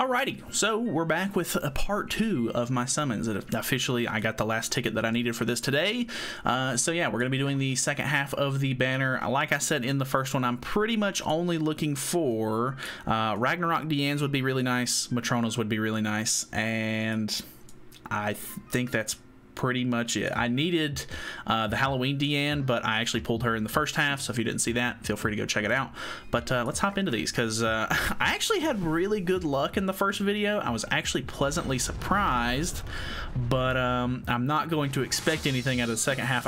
Alrighty, so we're back with a part 2 of my summons. Officially, I got the last ticket that I needed for this today. So yeah, we're going to be doing the second half of the banner. Like I said in the first one, I'm pretty much only looking for Ragnarok Diane's would be really nice, Matrona's would be really nice, and I think that's pretty much it. I needed the Halloween Diane, but I actually pulled her in the first half, so if you didn't see that, feel free to go check it out. But let's hop into these, because I actually had really good luck in the first video. I was actually pleasantly surprised, but I'm not going to expect anything out of the second half.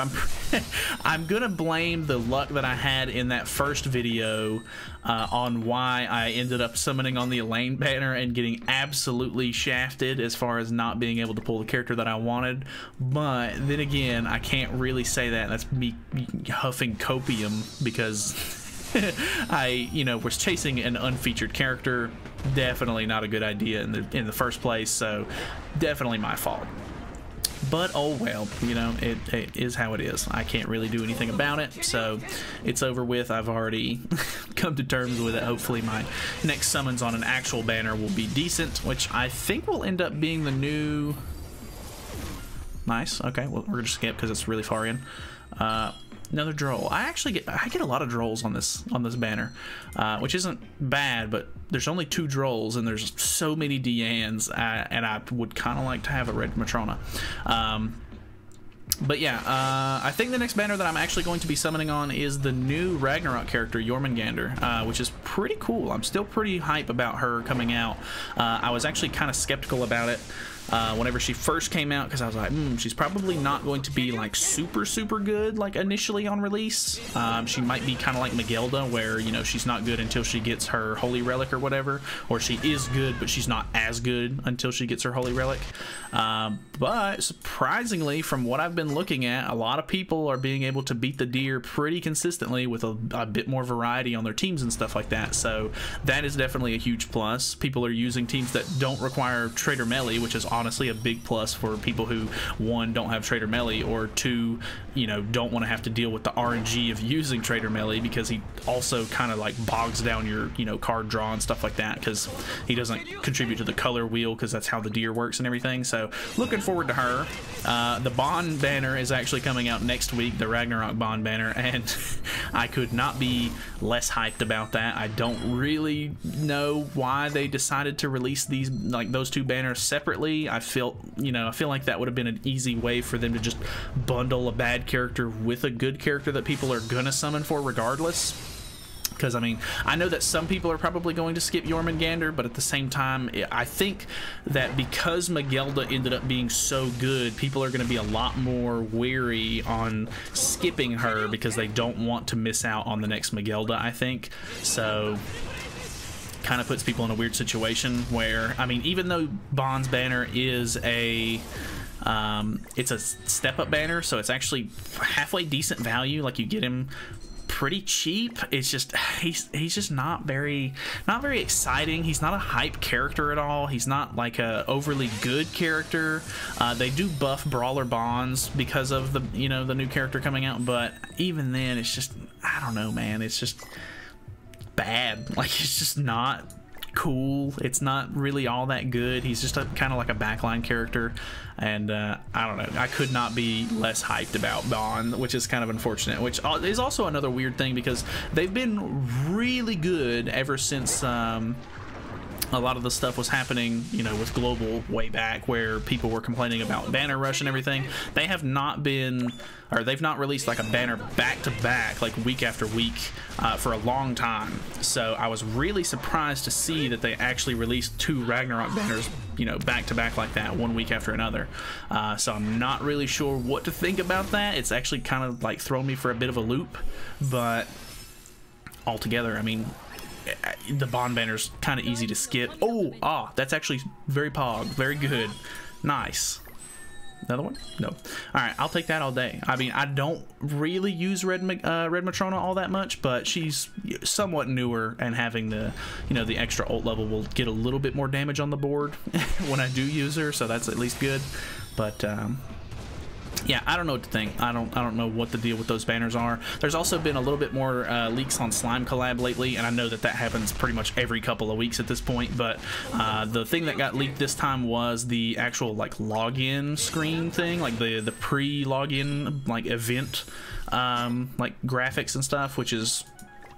I'm gonna blame the luck that I had in that first video on why I ended up summoning on the Elaine banner and getting absolutely shafted as far as not being able to pull the character that I wanted. But then again, I can't really say that. That's me huffing copium because I, was chasing an unfeatured character. Definitely not a good idea in the first place, so definitely my fault. But oh well, it is how it is. I can't really do anything about it, so it's over with. I've already come to terms with it. Hopefully my next summons on an actual banner will be decent, which I think will end up being the new... Nice. Okay, well, we're gonna skip because it's really far in. Another droll. I get a lot of drolls on this banner, which isn't bad, but there's only 2 drolls and there's so many Dianes, and I would kind of like to have a red Matrona. But yeah, I think the next banner that I'm actually going to be summoning on is the new Ragnarok character, Jormungandr, which is pretty cool. I'm still pretty hype about her coming out. I was actually kind of skeptical about it whenever she first came out, because I was like, she's probably not going to be like super good like initially on release. She might be kind of like Magelda, where she's not good until she gets her holy relic or whatever, or she is good but she's not as good until she gets her holy relic. But surprisingly, from what I've been looking at, a lot of people are being able to beat the deer pretty consistently with a bit more variety on their teams and stuff like that, so that is definitely a huge plus. People are using teams that don't require Trader Melee, which is honestly a big plus for people who, 1, don't have Trader Melee, or 2, don't want to have to deal with the RNG of using Trader Melee, because he also kind of like bogs down your card draw and stuff like that, because he doesn't contribute to the color wheel, because that's how the deer works and everything. So looking forward to her. The Bond banner is actually coming out next week, the Ragnarok Bond banner, and I could not be less hyped about that. I don't really know why they decided to release these, like those 2 banners separately. I feel like that would have been an easy way for them to just bundle a bad character with a good character that people are gonna summon for regardless. Because, I know that some people are probably going to skip Jormungandr, but at the same time, I think that because Magelda ended up being so good, people are going to be a lot more wary on skipping her because they don't want to miss out on the next Magelda, I think. So kind of puts people in a weird situation where, even though Bond's banner is it's a step-up banner, so it's actually halfway decent value. Like, you get him pretty cheap. It's just he's just not very exciting. He's not a hype character at all. He's not like a overly good character. They do buff brawler bonds because of the the new character coming out, but even then, it's just, I don't know, man. It's just bad. Like, it's just not cool. It's not really all that good. He's just kind of like a backline character, and I don't know. I could not be less hyped about Bond, which is kind of unfortunate, which is also another weird thing, because they've been really good ever since a lot of the stuff was happening, with Global way back, where people were complaining about banner rush and everything. They have not been, or they've not released like a banner back to back, like week after week, for a long time. So I was really surprised to see that they actually released 2 Ragnarok banners, back to back like that, one week after another. So I'm not really sure what to think about that. It's actually kind of like thrown me for a bit of a loop, but altogether, the Bond banner's kind of easy to skip. That's actually very pog, very good, nice. Another one? No. All right, I'll take that all day. I don't really use red Matrona all that much, but she's somewhat newer, and having the the extra ult level will get a little bit more damage on the board when I do use her, so that's at least good. But yeah, I don't know what to think. I don't know what the deal with those banners are. There's also been a little bit more leaks on Slime Collab lately, and I know that that happens pretty much every couple of weeks at this point, but the thing that got leaked this time was the actual like login screen thing, like the pre-login like event like graphics and stuff, which is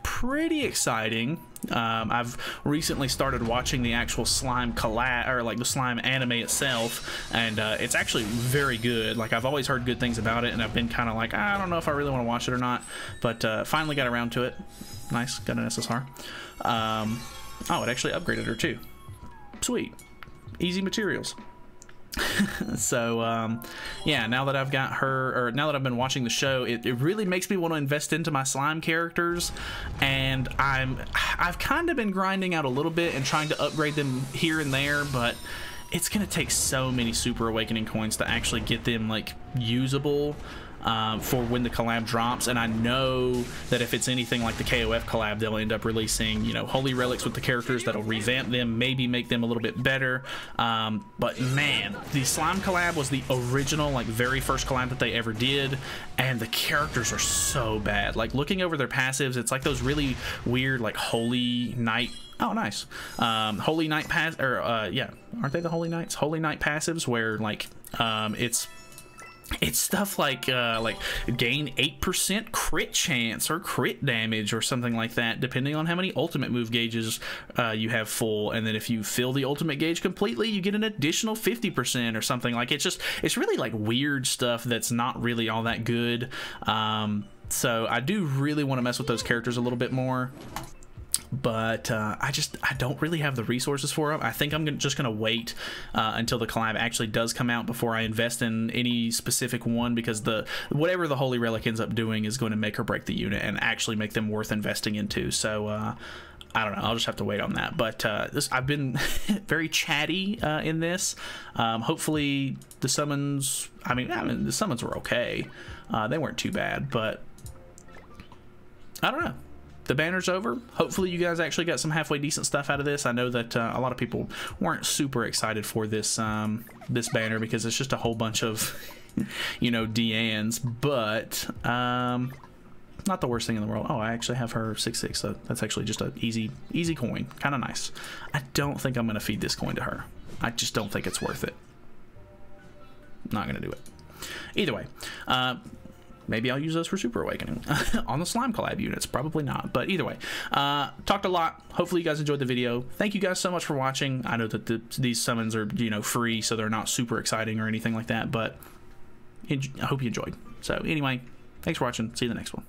pretty exciting. I've recently started watching the actual Slime collab, or like the Slime anime itself, and it's actually very good. Like, I've always heard good things about it, and I've been kind of like, I don't know if I really want to watch it or not, but finally got around to it. Nice, got an SSR. Oh, it actually upgraded her too. Sweet, easy materials. So yeah, now that I've got her, or now that I've been watching the show, it really makes me want to invest into my slime characters, and I've kind of been grinding out a little bit and trying to upgrade them here and there, but it's gonna take so many Super Awakening coins to actually get them like usable for when the collab drops. And I know that if it's anything like the KOF collab, they'll end up releasing, you know, holy relics with the characters that'll revamp them, maybe make them a little bit better. But man, the Slime collab was the original, like, very first collab that they ever did, and the characters are so bad. Like, looking over their passives, it's like those really weird, like, Holy Knight. Oh, nice. Holy Knight pass, or yeah, aren't they the Holy Knights? Holy Knight passives, where like it's stuff like gain 8% crit chance or crit damage or something like that, depending on how many ultimate move gauges you have full. And then if you fill the ultimate gauge completely, you get an additional 50% or something. Like, it's really like weird stuff that's not really all that good. So I do really want to mess with those characters a little bit more, but I don't really have the resources for them. I think I'm just gonna wait until the collab actually does come out before I invest in any specific one, because whatever the Holy Relic ends up doing is going to make or break the unit and actually make them worth investing into. So I don't know, I'll just have to wait on that. But I've been very chatty in this. Hopefully the summons, I mean the summons were okay. They weren't too bad, but I don't know. The banner's over. Hopefully you guys actually got some halfway decent stuff out of this. I know that a lot of people weren't super excited for this this banner, because it's just a whole bunch of you know, Dianes, but not the worst thing in the world. Oh, I actually have her 6/6, so that's actually just a easy coin. Kind of nice. I don't think I'm gonna feed this coin to her. I just don't think it's worth it. Not gonna do it. Either way, maybe I'll use those for Super Awakening on the Slime collab units. Probably not, but either way, talked a lot. Hopefully you guys enjoyed the video. Thank you guys so much for watching. I know that these summons are, you know, free, so they're not super exciting or anything like that, but I hope you enjoyed. So anyway, thanks for watching. See you in the next one.